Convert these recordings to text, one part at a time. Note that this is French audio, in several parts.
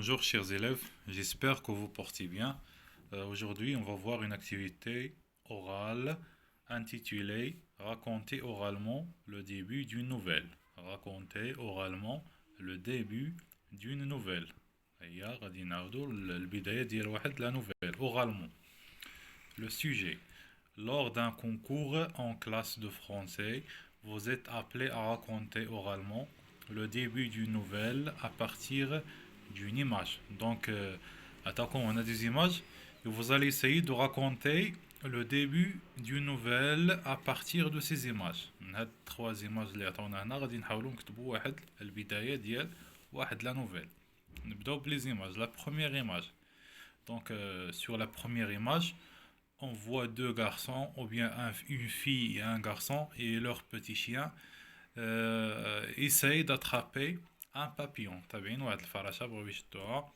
Bonjour chers élèves, j'espère que vous portez bien. Aujourd'hui, on va voir une activité orale intitulée Raconter oralement le début d'une nouvelle. Raconter oralement le début d'une nouvelle. هيا غادي نعاودو البداية ديال واحد لا nouvelle oralement. Le sujet. Lors d'un concours en classe de français, vous êtes appelé à raconter oralement le début d'une nouvelle à partir d'une image. Donc, attaquons, on a des images et vous allez essayer de raconter le début d'une nouvelle à partir de ces images. من هاد trois images اللي عطاونا هنا غادي نحاولوا نكتبوا واحد البداية ديال واحد لا nouvelle. نبداو بليز images. La première image. Donc, sur la première image, on voit deux garçons, ou bien une fille et un garçon, et leur petit chien essayent d'attraper un papillon. تابعين واحد الفراشة بغاو يشدوها.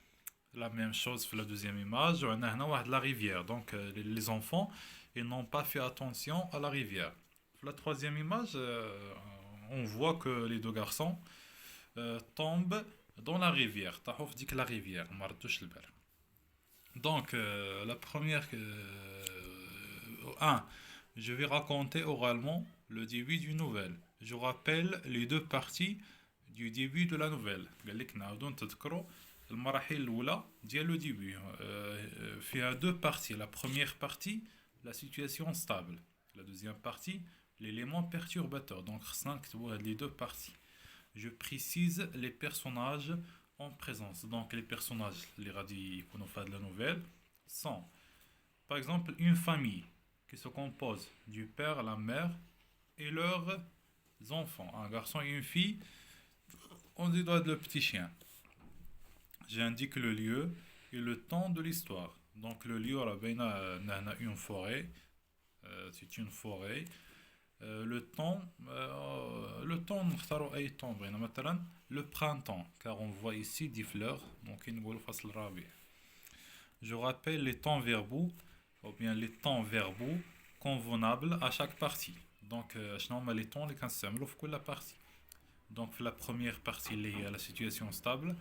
La même chose pour la deuxième image, on a هنا واحد la rivière. Donc les enfants, ils n'ont pas fait attention à la rivière. Pour la troisième image, on voit que les deux garçons tombent dans la rivière. طاحوا في ديك la rivière, ما ردوش البال. Donc, la première. 1. Je vais raconter oralement le début d'une nouvelle. Je rappelle les deux parties du début de la nouvelle. قال لك نعاودو نتذكروا المراحل الأولى ديال le début. فيها deux parties. La première partie, la situation stable. La deuxième partie, l'élément perturbateur. Donc, خصنا نكتبوا هاد les deux parties. Je précise les personnages en présence. Donc, les personnages les غادي يكونوا في هاد la nouvelle sont, par exemple, une famille qui se compose du père, la mère et leurs enfants. Un garçon et une fille. On dit le petit chien. J'indique le lieu et le temps de l'histoire. Donc le lieu, on a une forêt. C'est une forêt. Le temps, نختاروا أي temps بغينا مثلا le printemps, car on voit ici des fleurs. Donc نقولوا فصل الربيع. Je rappelle les temps verbaux ou bien les temps verbaux convenables à chaque partie. Donc, شنو هما les temps اللي كنستعملوا في كل partie. Donc, في la première partie اللي هي la situation stable,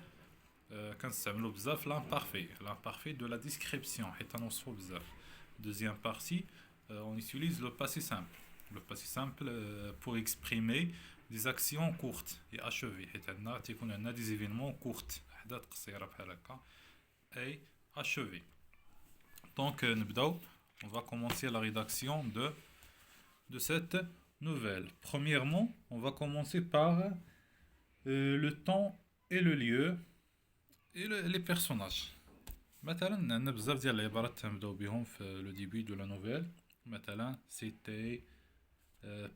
كنستعملوا بزاف l'imparfait de la description حيت نوصفوا بزاف. Deuxième partie, on utilise le passé simple. Le passé simple pour exprimer des actions courtes et achevées. حيت عندنا تيكون عندنا des événements courts, أحداث قصيرة بحال هكا et achevées. Donc, on va commencer la rédaction de cette nouvelle. Premièrement, on va commencer par le temps et le lieu et les personnages. مثلا عندنا بزاف ديال العبارات تنبداو بهم في le début de la nouvelle. مثلا c'était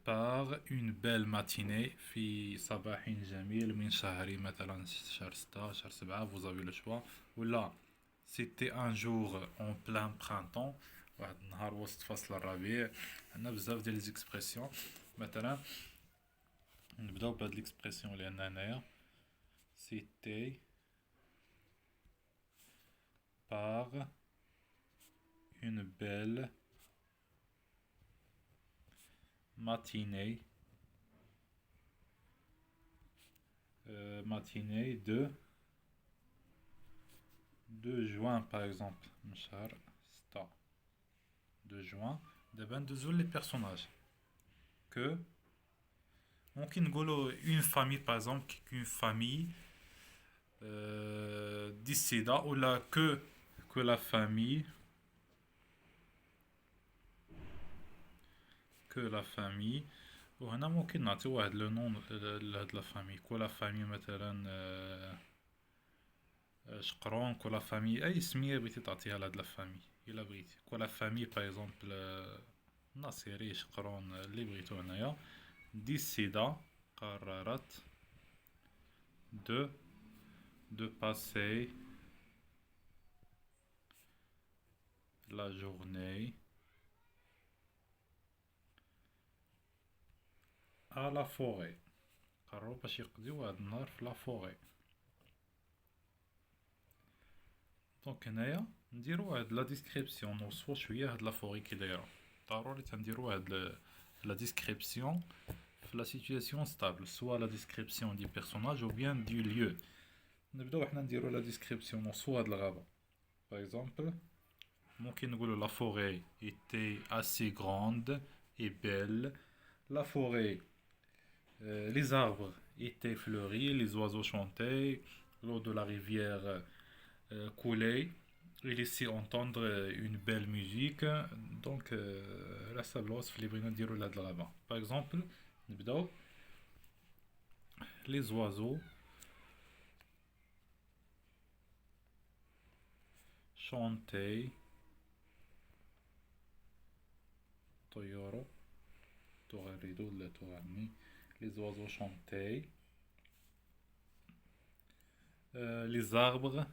par une belle matinée في صباح جميل من شهر مثلا شهر 6 شهر 7. Vous avez le choix. ولا c'était un jour en plein printemps. واحد النهار وسط فصل الربيع. عندنا بزاف ديال لي زيكسبرسيون. مثلا نبداو بهاد ليكسبرسيون اللي عندنا هنايا. c'était par une belle matinée de juin par exemple. شهر 6 de juin. دابا ندوزو لي بيرسوناج. que ممكن نقولوا une famille par exemple, qu'une famille décida ou là que la famille وهنا ممكن نعطيو واحد لو نون لهاد لا فامي. كو لا فامي مثلا شقرون. كو لا فامي اي سميه بغيتي تعطيها لهاد لا فامي الا بغيتي. كو لا فامي باغ اكزومبل ناصيري شقرون اللي بغيتو هنايا. ديسيدا قررت de passer la journée à la forêt. قرروا باش يقضيو هاد النهار في لا فوري. دونك هنايا نديرو هاد لا ديسكريبسيون نوصفو شويه هاد لا فوري كي دايره. ضروري تنديرو هاد لا ديسكريبسيون في لا سيتوياسيون ستابل, soit la description du personnage ou bien du lieu. نبداو حنا نديرو لا ديسكريبسيون نوصفو هاد الغابة. باغ اكزومبل ممكن نقولو لا فوري était assez grande et belle. La forêt, les arbres étaient fleuris, les oiseaux chantaient, l'eau de la rivière coulait. Il laissait entendre une belle musique. Donc la sablos اللي بغينا نديرو لهاد الغابة. Par exemple نبداو les oiseaux chantaient. طيورو تغرد ولا تغني. Les oiseaux chantaient. Les arbres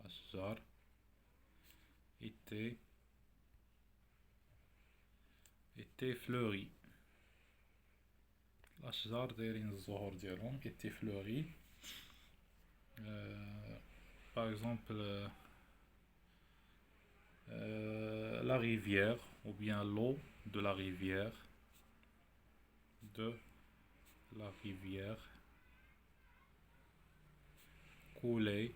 الأشجار étaient fleuris. الأشجار دايرين الزهور ديالهم étaient fleuris. Par exemple la rivière ou bien l'eau de la rivière coulait.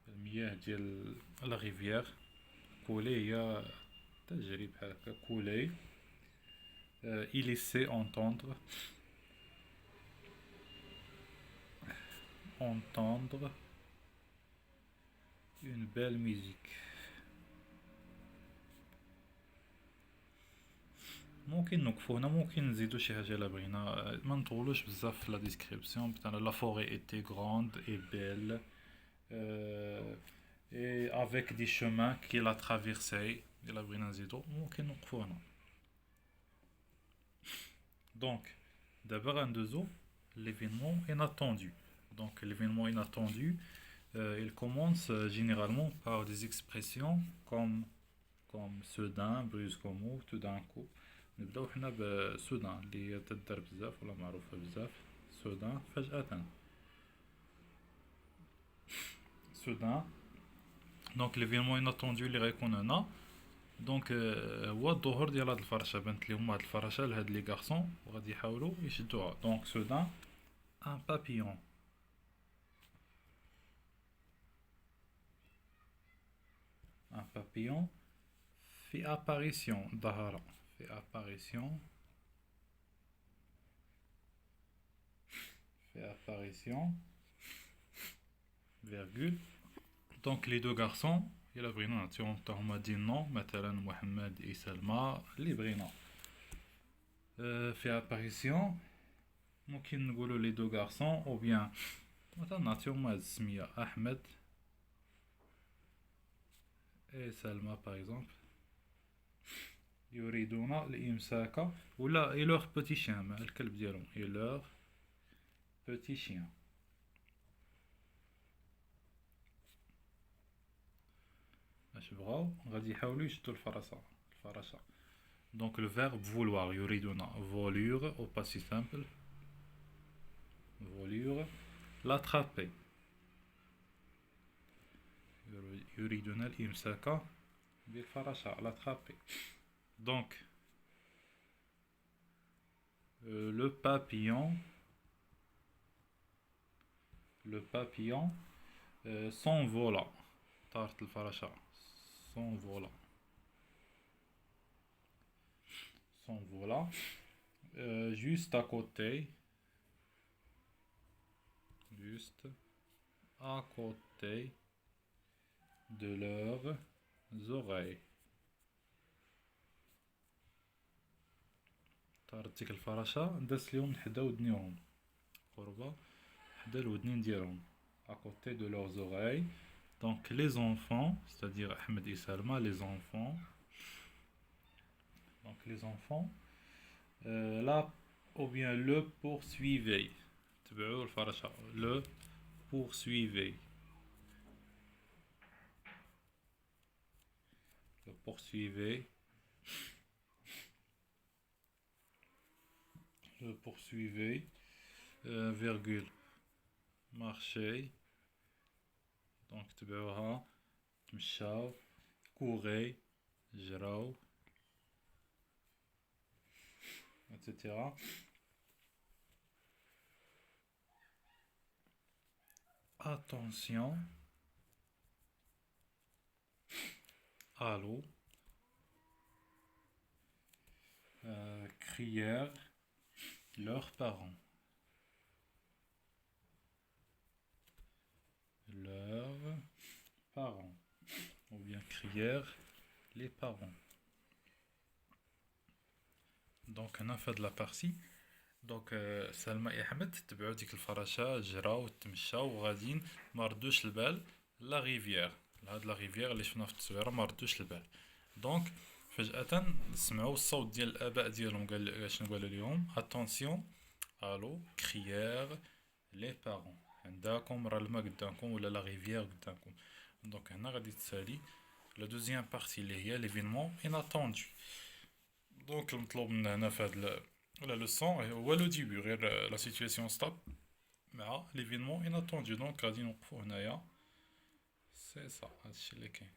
المياه ديال la rivière coulait هي تجري بحال هكا coulait. Il laissait entendre une belle musique. ممكن نوقفو هنا، ممكن نزيدو شي حاجة الا بغينا، ما نطولوش بزاف في لا ديسكريبسيون. مثلا لا فوري ايتي غروند اي بيل et avec des chemins qu'il a traversés. الا بغينا نزيدو ممكن نوقفو هنا. Donc d'abord غندوزو l'événement inattendu. Donc l'événement inattendu il commence généralement par des expressions comme soudain, brusquement, tout d'un coup. نبداو حنا بسودان اللي هي تدار بزاف ولا معروفة بزاف. سودان فجأة. سودان. دونك ليفينمون اناتوندو اللي غيكون هنا دونك هو الظهور ديال هاد الفراشة. بانت ليهم هاد الفراشة لهاد لي غارسون وغادي يحاولوا يشدوها. دونك سودان ان بابيون. ان بابيون في اباريسيون ظهر. في اباريسيون. virgule. Donc les deux garçons إلا بغينا نعطيهم حتى هما دي نون مثلا محمد et سلمى اللي بغينا. في apparition ممكن نقولو les deux garçons ou bien مثلا نعطيهم هاد السمية أحمد et سلمى par exemple يريدون الإمساك ولا et leur petit chien مع الكلب ديالهم et leur petit chien. اش بغاو غادي يحاولوا يشدوا الفراشة. دونك لو فيرب vouloir يريدون volure au passé simple. volure. l'attraper يريدون الإمساك بالفراشة. l'attraper. donc le papillon s'envola. طارت الفراشة s'envola. Juste à côté de leurs oreilles. طارت ديك الفراشة دازت ليهم حدا ودنيهم قربة حدا الودنين ديالهم. à côté de leurs oreilles. Donc les enfants, c'est-à-dire Ahmed et Salma, les enfants. Donc les enfants là ou bien le poursuivait. Le poursuivait. virgule marcher. donc تبعوها تمشاو courait جراو etc. attention, à l'eau, crièrent leurs parents. Leurs parents. Ou bien crièrent les parents. دونك هنا في هاد لابارتي دونك سلمى احمد تبعو ديك الفراشة جراو تمشاو وغاديين مردوش البال لا ريفيير لهاد لا ريفيير اللي شفنا في التصويره مردوش البال دونك فجأة سمعوا الصوت ديال الاباء ديالهم قال شنو قالوا لهم اتونسيون الو كريير لي بارون عندكم راه الماء قدامكم ولا لا ريفيير قدامكم دونك هنا غادي تسالي لا دوزيام بارتي اللي هي ليفينمون اناتوندو دونك المطلوب منا هنا في هاد لا لوسون هو لو ديبي غير لا سيتوياسيون ستاب مع ليفينمون اناتوندو دونك غادي نوقفو هنايا سي سا هادشي اللي كاين